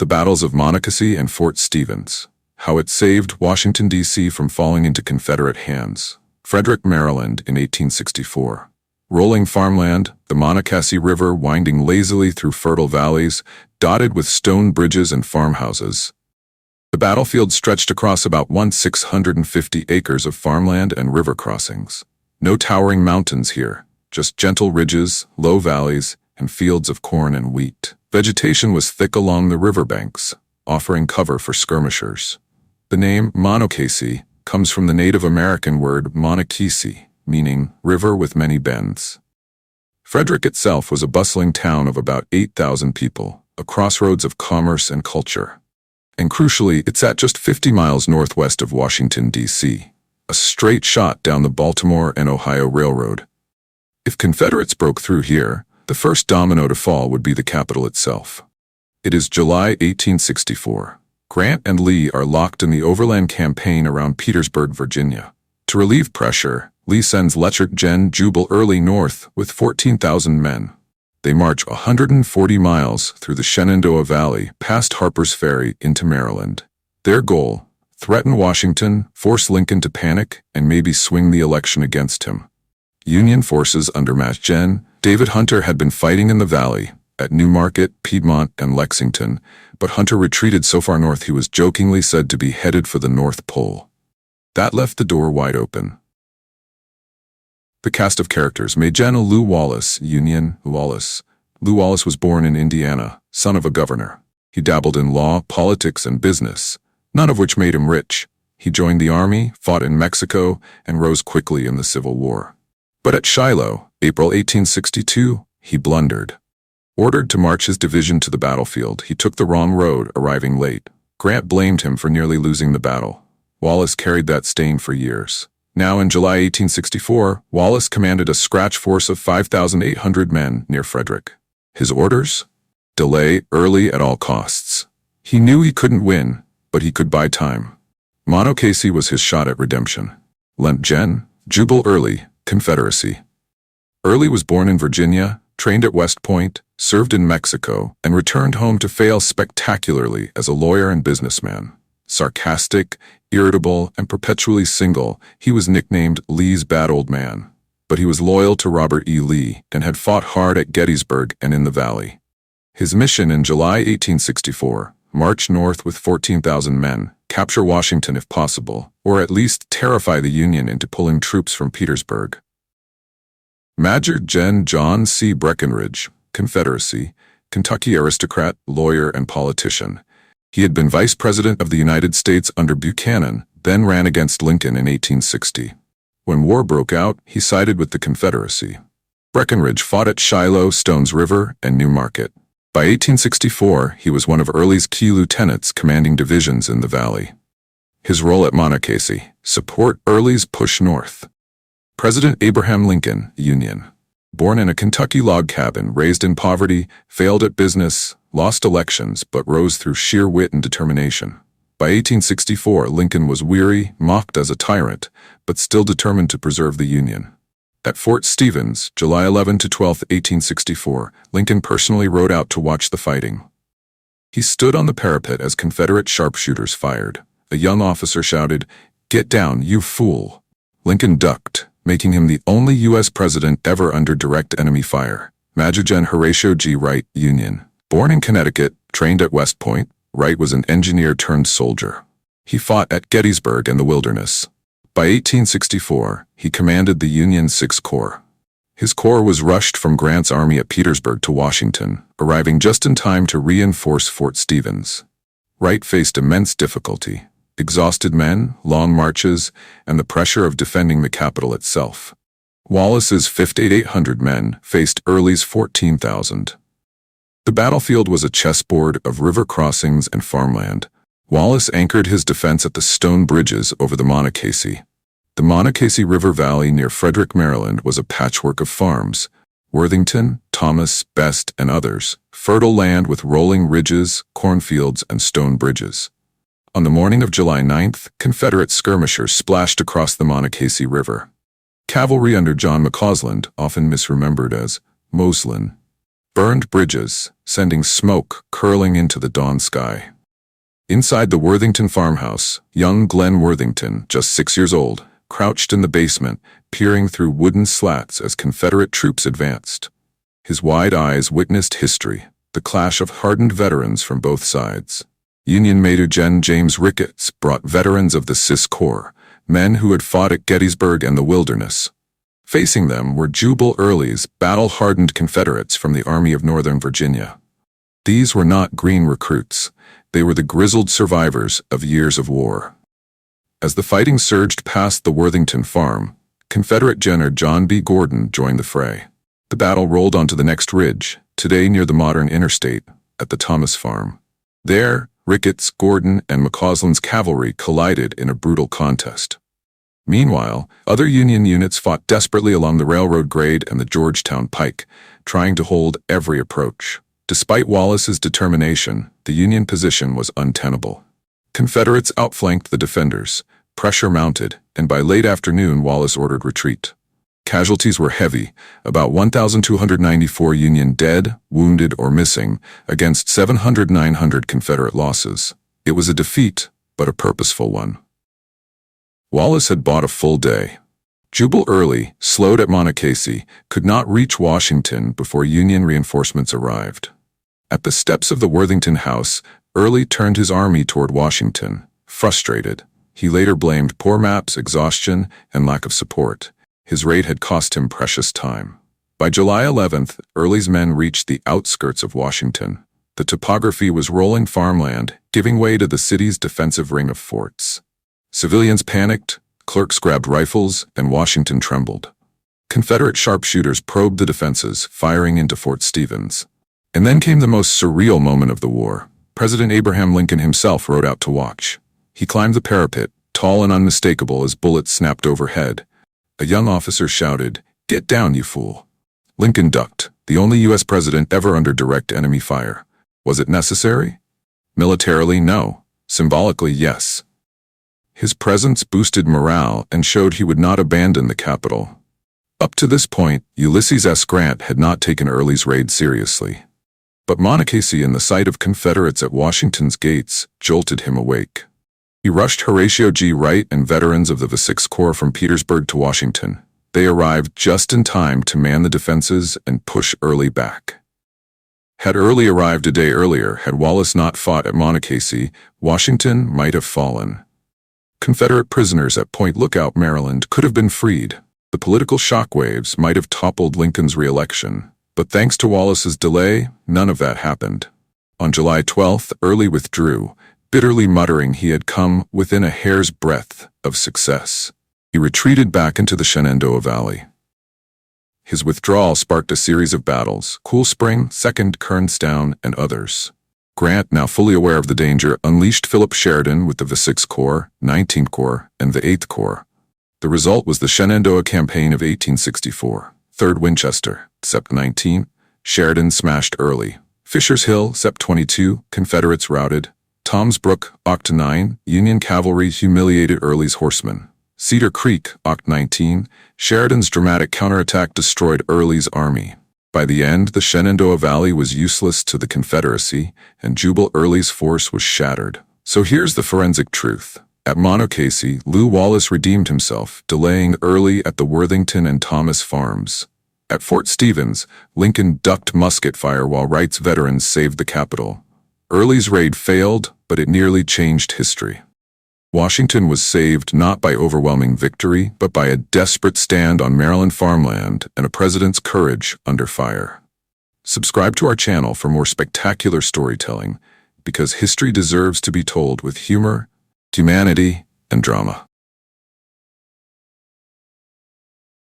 The battles of Monocacy and Fort Stevens. How it saved Washington, D.C. from falling into Confederate hands. Frederick, Maryland in 1864. Rolling farmland, the Monocacy River winding lazily through fertile valleys, dotted with stone bridges and farmhouses. The battlefield stretched across about 1,650 acres of farmland and river crossings. No towering mountains here, just gentle ridges, low valleys, and fields of corn and wheat. Vegetation was thick along the riverbanks, offering cover for skirmishers. The name Monocacy comes from the Native American word Monocacy, meaning river with many bends. Frederick itself was a bustling town of about 8,000 people, a crossroads of commerce and culture. And crucially, it's at just 50 miles northwest of Washington, D.C., a straight shot down the Baltimore and Ohio Railroad. If Confederates broke through here, the first domino to fall would be the capital itself. It is July 1864. Grant and Lee are locked in the overland campaign around Petersburg, Virginia. To relieve pressure, Lee sends Lieutenant Gen. Jubal Early north with 14,000 men. They march 140 miles through the Shenandoah Valley past Harper's Ferry into Maryland. Their goal: threaten Washington, force Lincoln to panic, and maybe swing the election against him. Union forces under Gen. David Hunter had been fighting in the valley, at Newmarket, Piedmont, and Lexington, but Hunter retreated so far north he was jokingly said to be headed for the North Pole. That left the door wide open. The cast of characters: Gen. Lew Wallace, Union, Wallace. Lew Wallace was born in Indiana, son of a governor. He dabbled in law, politics, and business, none of which made him rich. He joined the army, fought in Mexico, and rose quickly in the Civil War. But at Shiloh, April 1862, he blundered. Ordered to march his division to the battlefield, he took the wrong road, arriving late. Grant blamed him for nearly losing the battle. Wallace carried that stain for years. Now in July 1864, Wallace commanded a scratch force of 5,800 men near Frederick. His orders? Delay Early at all costs. He knew he couldn't win, but he could buy time. Monocacy was his shot at redemption. Gen. Jubal Early, Confederacy. Early was born in Virginia, trained at West Point, served in Mexico, and returned home to fail spectacularly as a lawyer and businessman. Sarcastic, irritable, and perpetually single, he was nicknamed Lee's Bad Old Man. But he was loyal to Robert E. Lee and had fought hard at Gettysburg and in the Valley. His mission in July 1864, march north with 14,000 men, capture Washington if possible, or at least terrify the Union into pulling troops from Petersburg. Major Gen. John C. Breckinridge, Confederacy, Kentucky aristocrat, lawyer, and politician. He had been Vice President of the United States under Buchanan, then ran against Lincoln in 1860. When war broke out, he sided with the Confederacy. Breckinridge fought at Shiloh, Stones River, and Newmarket. By 1864, he was one of Early's key lieutenants commanding divisions in the Valley. His role at Monocacy: support Early's push north. President Abraham Lincoln, Union. Born in a Kentucky log cabin, raised in poverty, failed at business, lost elections, but rose through sheer wit and determination. By 1864, Lincoln was weary, mocked as a tyrant, but still determined to preserve the Union. At Fort Stevens, July 11 to 12, 1864, Lincoln personally rode out to watch the fighting. He stood on the parapet as Confederate sharpshooters fired. A young officer shouted, "Get down, you fool!" Lincoln ducked, making him the only U.S. president ever under direct enemy fire. Major Gen. Horatio G. Wright, Union. Born in Connecticut, trained at West Point, Wright was an engineer turned soldier. He fought at Gettysburg and the Wilderness. By 1864, he commanded the Union Sixth Corps. His corps was rushed from Grant's army at Petersburg to Washington, arriving just in time to reinforce Fort Stevens. Wright faced immense difficulty: exhausted men, long marches, and the pressure of defending the capital itself. Wallace's 5,800 men faced Early's 14,000. The battlefield was a chessboard of river crossings and farmland. Wallace anchored his defense at the stone bridges over the Monocacy. The Monocacy River Valley near Frederick, Maryland was a patchwork of farms: Worthington, Thomas, Best, and others, fertile land with rolling ridges, cornfields, and stone bridges. On the morning of July 9th, Confederate skirmishers splashed across the Monocacy River. Cavalry under John McCausland, often misremembered as Moslin, burned bridges, sending smoke curling into the dawn sky. Inside the Worthington farmhouse, young Glenn Worthington, just 6 years old, crouched in the basement, peering through wooden slats as Confederate troops advanced. His wide eyes witnessed history, the clash of hardened veterans from both sides. Union Major Gen. James Ricketts brought veterans of the Sis Corps, men who had fought at Gettysburg and the Wilderness. Facing them were Jubal Early's battle-hardened Confederates from the Army of Northern Virginia. These were not green recruits. They were the grizzled survivors of years of war. As the fighting surged past the Worthington farm, Confederate General John B. Gordon joined the fray. The battle rolled onto the next ridge, today near the modern interstate, at the Thomas farm. There, Ricketts, Gordon, and McCausland's cavalry collided in a brutal contest. Meanwhile, other Union units fought desperately along the railroad grade and the Georgetown Pike, trying to hold every approach. Despite Wallace's determination, the Union position was untenable. Confederates outflanked the defenders, pressure mounted, and by late afternoon Wallace ordered retreat. Casualties were heavy, about 1,294 Union dead, wounded, or missing, against 700–900 Confederate losses. It was a defeat, but a purposeful one. Wallace had bought a full day. Jubal Early, slowed at Monocacy, could not reach Washington before Union reinforcements arrived. At the steps of the Worthington house, Early turned his army toward Washington. Frustrated, he later blamed poor maps, exhaustion, and lack of support. His raid had cost him precious time. By July 11th, Early's men reached the outskirts of Washington. The topography was rolling farmland, giving way to the city's defensive ring of forts. Civilians panicked, clerks grabbed rifles, and Washington trembled. Confederate sharpshooters probed the defenses, firing into Fort Stevens. And then came the most surreal moment of the war. President Abraham Lincoln himself rode out to watch. He climbed the parapet, tall and unmistakable as bullets snapped overhead. A young officer shouted, "Get down, you fool." Lincoln ducked, the only U.S. president ever under direct enemy fire. Was it necessary? Militarily, no. Symbolically, yes. His presence boosted morale and showed he would not abandon the capital. Up to this point, Ulysses S. Grant had not taken Early's raid seriously. But Monocacy and the sight of Confederates at Washington's gates jolted him awake. He rushed Horatio G. Wright and veterans of the Sixth Corps from Petersburg to Washington. They arrived just in time to man the defenses and push Early back. Had Early arrived a day earlier, had Wallace not fought at Monocacy, Washington might have fallen. Confederate prisoners at Point Lookout, Maryland, could have been freed. The political shockwaves might have toppled Lincoln's re-election. But thanks to Wallace's delay, none of that happened. On July 12th, Early withdrew, bitterly muttering he had come within a hair's breadth of success. He retreated back into the Shenandoah Valley. His withdrawal sparked a series of battles, Cool Spring, 2nd, Kernstown, and others. Grant, now fully aware of the danger, unleashed Philip Sheridan with the 6th Corps, 19th Corps, and the 8th Corps. The result was the Shenandoah Campaign of 1864. 3rd Winchester, Sept. 19, Sheridan smashed Early. Fisher's Hill, Sept. 22, Confederates routed. Tom's Brook, Oct. 9, Union cavalry humiliated Early's horsemen. Cedar Creek, Oct. 19, Sheridan's dramatic counterattack destroyed Early's army. By the end, the Shenandoah Valley was useless to the Confederacy, and Jubal Early's force was shattered. So here's the forensic truth. At Monocacy, Lew Wallace redeemed himself, delaying Early at the Worthington and Thomas farms. At Fort Stevens, Lincoln ducked musket fire while Wright's veterans saved the capital. Early's raid failed, but it nearly changed history. Washington was saved not by overwhelming victory, but by a desperate stand on Maryland farmland and a president's courage under fire. Subscribe to our channel for more spectacular storytelling, because history deserves to be told with humor, humanity, and drama.